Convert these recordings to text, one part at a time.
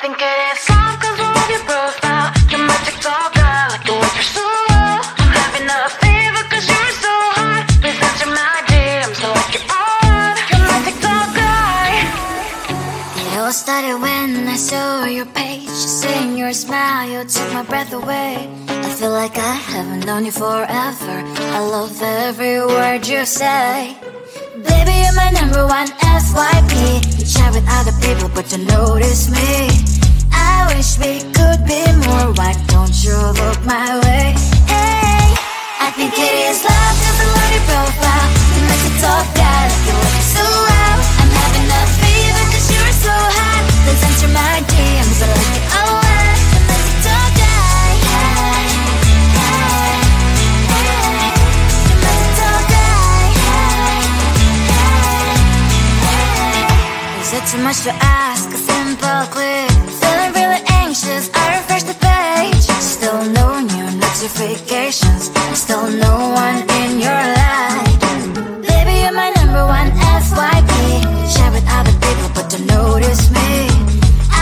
think it is love 'cause I love your profile. You're my TikTok guy, like the way you're so low. I'm having a fever 'cause you're so hot. Please answer my DMs, know what you're on. You're my TikTok guy. It all started when I saw your page. Seeing your smile, you took my breath away. I feel like I haven't known you forever. I love every word you say. Baby, you're my number one FYP. You chat with other people, but you notice me. I wish we could be more. Why don't you look my way? Hey, I think it is love 'cause I love your profile. You make it talk guy, like you look so loud. I'm having a fever 'cause you're so hot. Please answer my DMs, I like it a lot. You make it talk guy. Hey, hey, hey. You make it talk guy. Is it too much to ask? A simple click. Feeling really anxious, I refresh the page. Still no new notifications. Still no one in your life. Baby, you're my number one FYP. Share with other people, but don't notice me.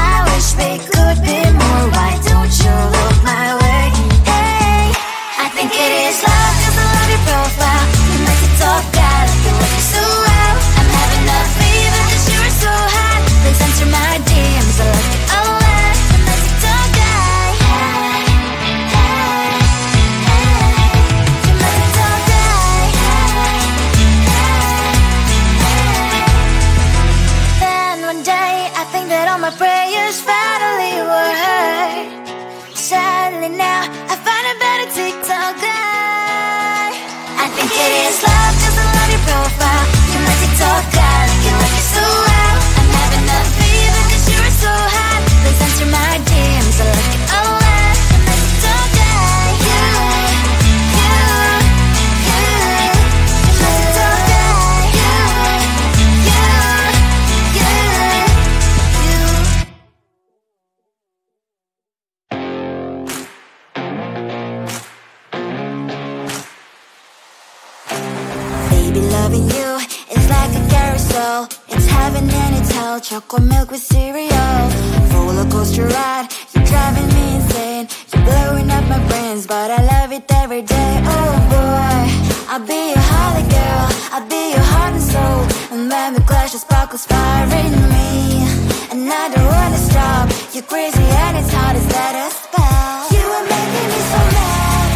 I wish we could be more. Why don't you look my way? Hey, I think it is love 'cause I love your profile. You make it talk guy, like you look so well. I'm having a fever 'cause you're so hot. Please answer my DMs, I like it a lot. You make it talk guy. Hey, hey, hey. You make it talk guy. Hey, hey, hey. Then one day I think that all my prayers finally were heard. Sadly now I find a better TikTok guy. I think it is love 'cause I love your profile. You my TikTok guy, like you look so well. I'm having a fever 'cause you're so hot. Please answer my DMs, I like it a lot. You my TikTok guy. You my TikTok guy. Baby, loving you is like a carousel. It's heaven and it's hell. Chocolate milk with cereal. Roller coaster ride. You're driving me insane. You're blowing up my brains, but I love it every day. Oh boy, I'll be your holly girl. I'll be your heart and soul. And when we clash, the sparkles fire in me. And I don't wanna stop. You're crazy and it's hard as that a spell. You are making me so mad.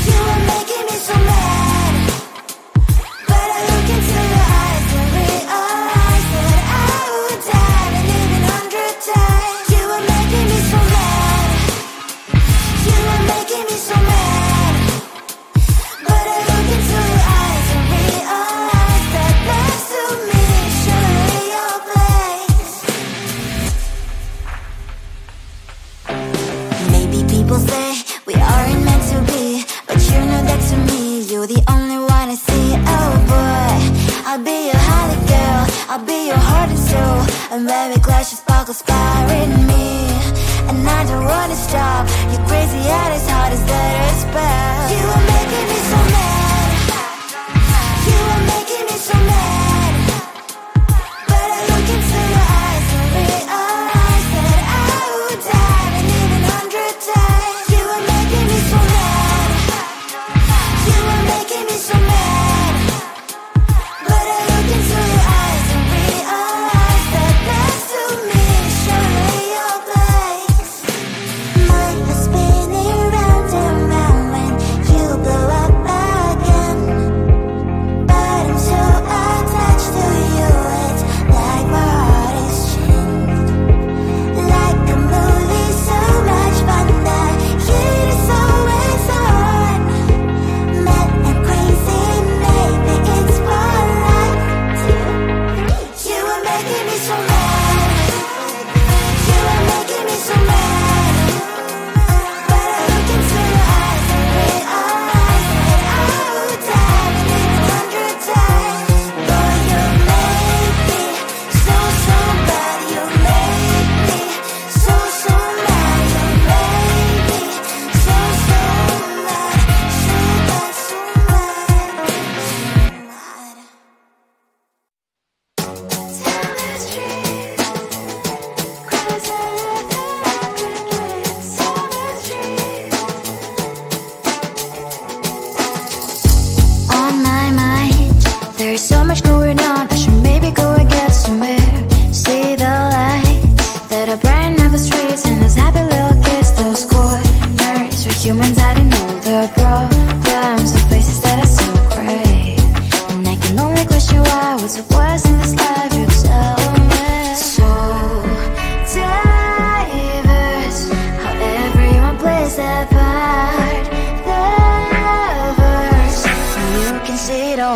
You are making me so mad. But I look into your eyes and realize that I would die and even 100 times. You are making me so mad. You are making me so mad. But I look into your eyes and realize that next to me is surely your place. Maybe people say we aren't meant to be, but you know that to me, you're the only one I see. Oh boy, I'll be your holly girl. I'll be your heart and soul. And when we clash, the sparkles fire in me. And I don't wanna stop. You're crazy and as hard as that a spell. You are making me so mad. You are making me so mad. But I look into your eyes and realize that I would die and even 100 times. You are making me so mad. You are making me so mad. But I look into your eyes and realize that next to me is surely your place. Mind was spinning round and round when you blow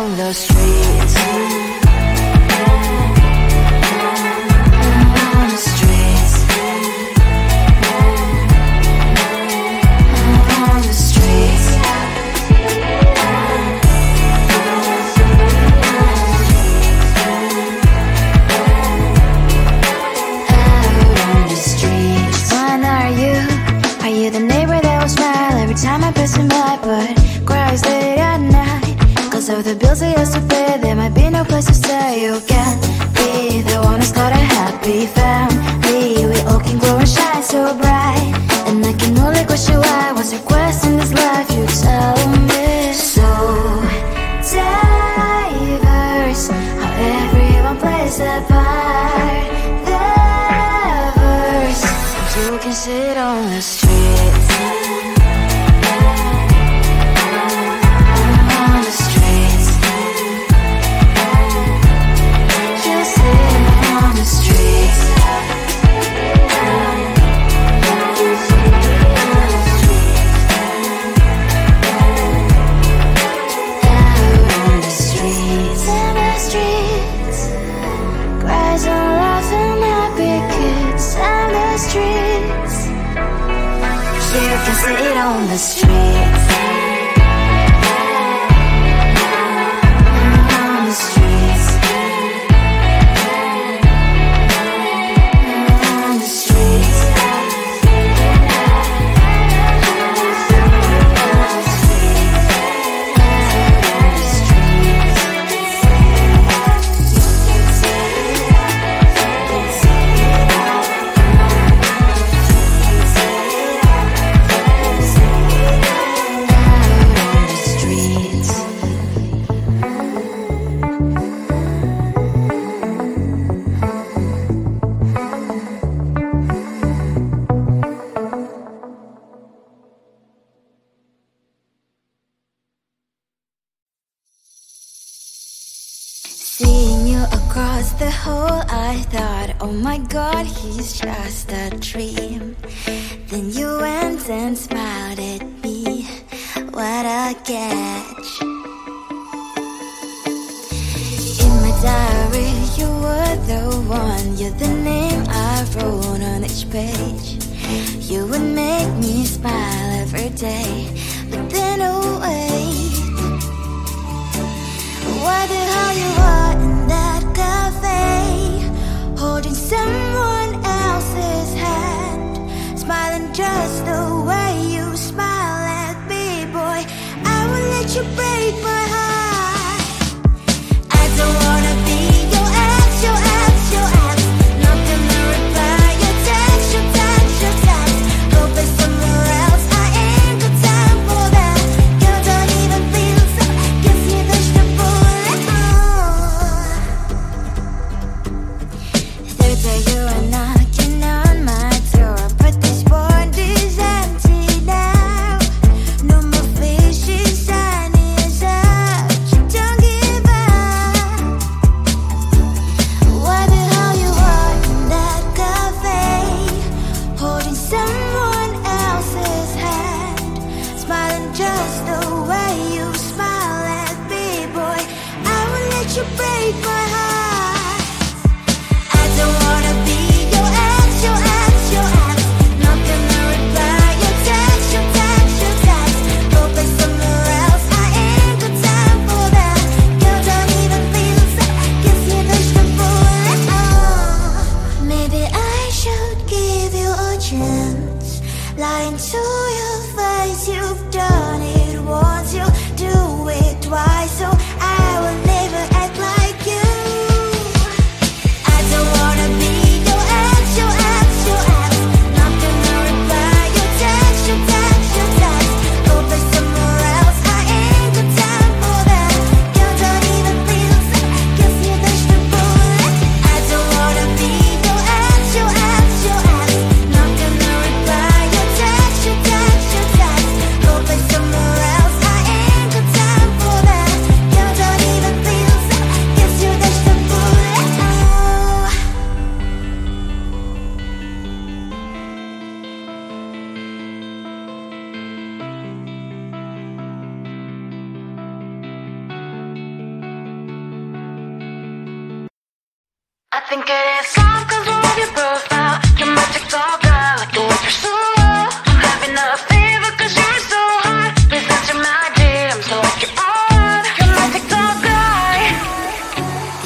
on the streets. Of the bills I used to pay, there might be no place to stay. You can be the one who's got a happy family. We all can grow and shine so bright, and I can only question why. What's your quest in this life? You tell me. So diverse, how everyone plays their part. Their verse, you can sit on the streets. Sit on the streets. On the streets. On the streets. Seeing you across the hall, I thought, oh my god, he's just a dream. Then you went and smiled at me. What a catch. In my diary, you were the one. You're the name I wrote on each page. You would make me smile every day. But then, oh wait, why the hell you are in that cafe, holding someone else's hand, smiling just the way you smile at me, boy. I will let you break my heart. I don't wanna be your ex, your ex, your ex. Not gonna reply your text, your text, your text. Go play somewhere else, I ain't got time for that. You don't even feel so, gives me vegetable. Third day you are knocking on my door, but this board is empty now. No more fishes, shiny as ever. think it is soft 'cause I love your profile. You're my TikTok girl, like the way you're so low. I'm having a fever 'cause you're so hot. Please answer my DMs like you're on. You're my TikTok guy.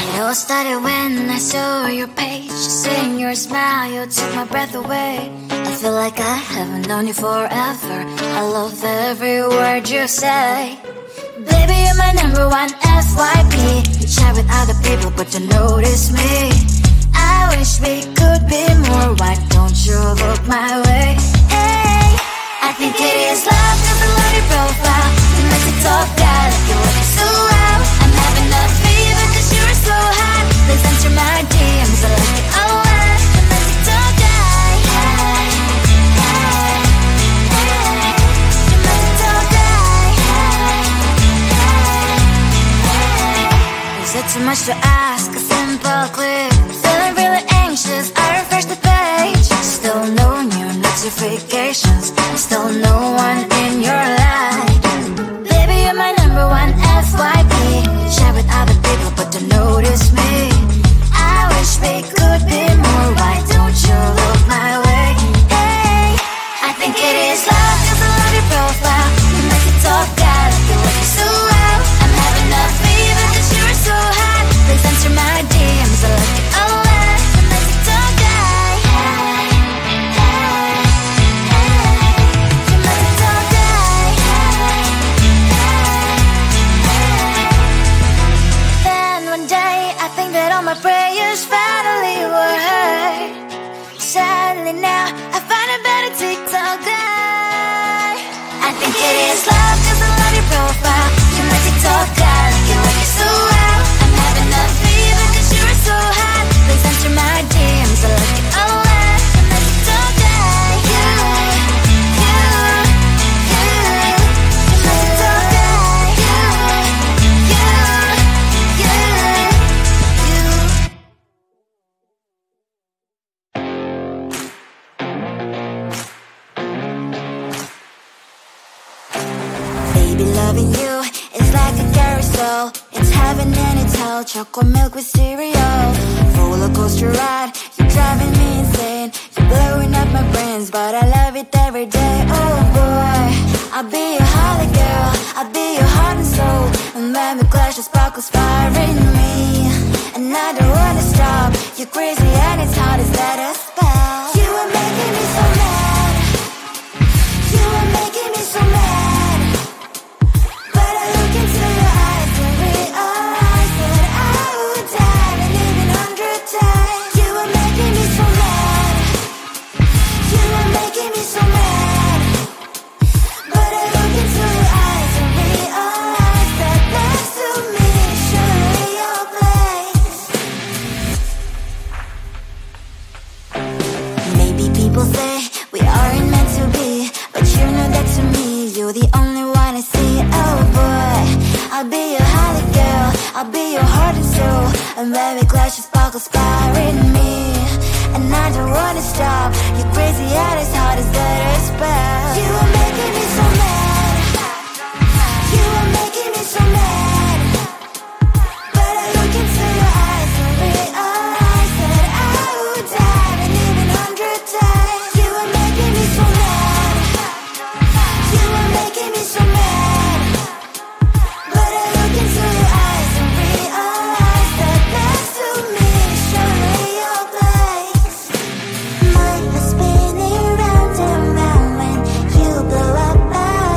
It all started when I saw your page. Seeing your smile, you took my breath away. I feel like I haven't known you forever. I love every word you say. Baby, you're my number one FYP. You chat with other people, but you notice me. I wish we could be more. Why don't you look my way? Hey, I think it is love 'cause I love your profile. You make me talk guy like you look so well. I'm having a fever 'cause you're so hot. Please answer my DMs, I like it a lot. You make me talk guy. Hey, hey, hey. You make me talk guy. Is it too much to ask? A simple click. Feeling really anxious, I refresh the page. Still no new notifications. Still no one in your life. Baby, you're my number one FYP. You chat with other people, but don't notice me. I wish we could be more. Why don't you look my way? Hey, I think it is love 'cause I love your profile. You make it talk guy like you look so well. I'm having a fever 'cause you're so hot. Please answer my DMs, I like it a lot. You make it talk guy. Hey, hey, hey. You make it talk guy. Hey, hey, hey. Then one day I think that all my prayers finally were heard. Sadly now I find a better TikTok guy. I think it is love 'cause I love your profile. You make it talk guy like you look so well. I'm having a fever 'cause you're so hot. Please answer my DMs, I like it a lot. You make it talk guy. You make it talk guy. Baby, loving you is like a carousel. It's heaven and it's hell. Chocolate milk with cereal. Roller coaster ride, you're driving me insane. You're blowing up my brains, but I love it every day. Oh boy, I'll be your holly girl. I'll be your heart and soul. And when we clash, the sparkles fire in me. And I don't wanna stop. You're crazy and it's hard as that a spell. You are making me so mad. You are making me so mad. But I look into your eyes and realize that I would die and even 100 times. You are making me so mad. You are making me so mad. But I look into your eyes and realize that next to me is surely your place. Maybe people say we aren't meant to be, but you know that to me you're the only one I see. Oh boy, I'll be your holly girl. I'll be your heart and soul. And when we clash, the sparkles fire in me. And I don't wanna stop. You're crazy and as hard as that a spell. You are making me so mad. You are making me so mad. But I look into your eyes and realize that I would die and even 100 times. You are making me so mad. You are making me so mad. But I look into your eyes and realize that next to me is surely your place. My heart spinning round and round when you blow up my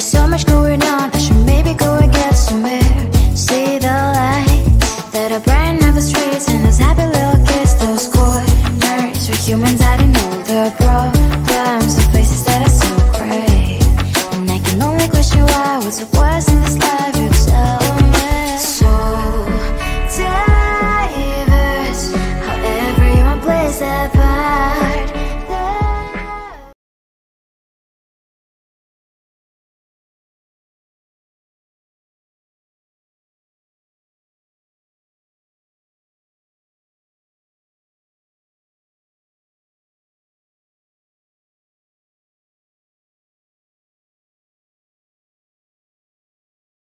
There's so much going on, I should maybe go and get somewhere. See the lights that are brighten up the streets, and those happy little kids, those corners where humans hiding all their problems, the places that are so great. And I can only question why, what's the word?